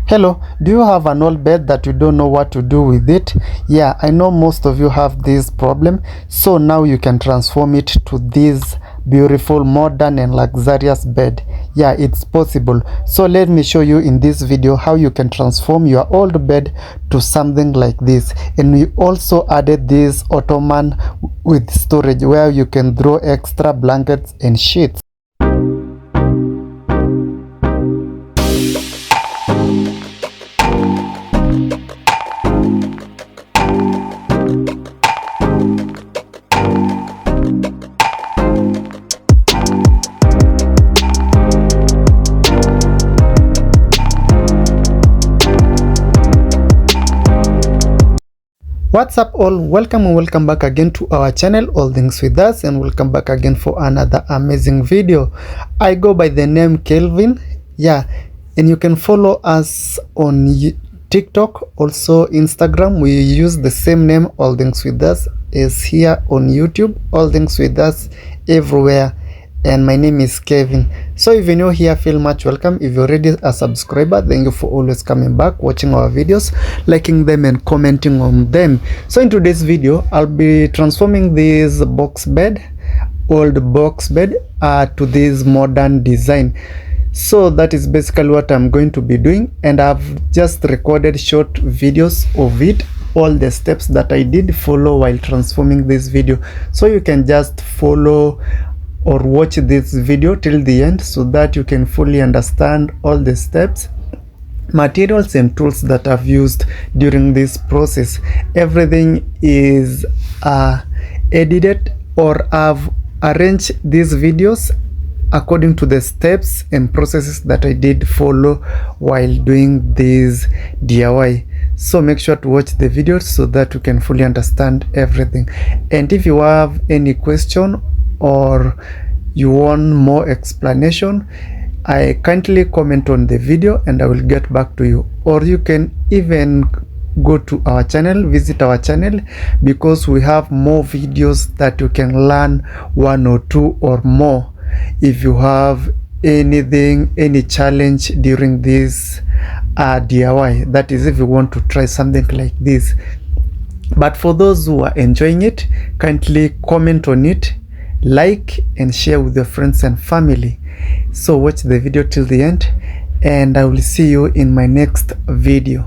Hello, do you have an old bed that you don't know what to do with it? Yeah, I know most of you have this problem, so now you can transform it to this beautiful, modern and luxurious bed. Yeah, it's possible. So let me show you in this video how you can transform your old bed to something like this. And we also added this Ottoman with storage where you can throw extra blankets and sheets. What's up all, welcome and welcome back again to our channel All Things With Us, and welcome back again for another amazing video. I go by the name Kelvin, yeah, and you can follow us on TikTok, also Instagram. We use the same name, All Things With Us, is here on YouTube, All Things With Us everywhere. And my name is Kevin. So if you're new here, feel much welcome. If you're already a subscriber, thank you for always coming back, watching our videos, liking them and commenting on them. So in today's video, I'll be transforming this old box bed to this modern design. So that is basically what I'm going to be doing, and I've just recorded short videos of it, all the steps that I did follow while transforming this video. So you can just follow or watch this video till the end so that you can fully understand all the steps, materials and tools that I've used during this process. Everything is edited, or I've arranged these videos according to the steps and processes that I did follow while doing this DIY. So make sure to watch the videos so that you can fully understand everything. And if you have any question or you want more explanation, I kindly comment on the video and I will get back to you. Or you can even go to our channel, visit our channel, because we have more videos that you can learn one or two or more. If you have anything, any challenge during this DIY, that is if you want to try something like this. But for those who are enjoying it, kindly comment on it, like and share with your friends and family. So watch the video till the end, and I will see you in my next video.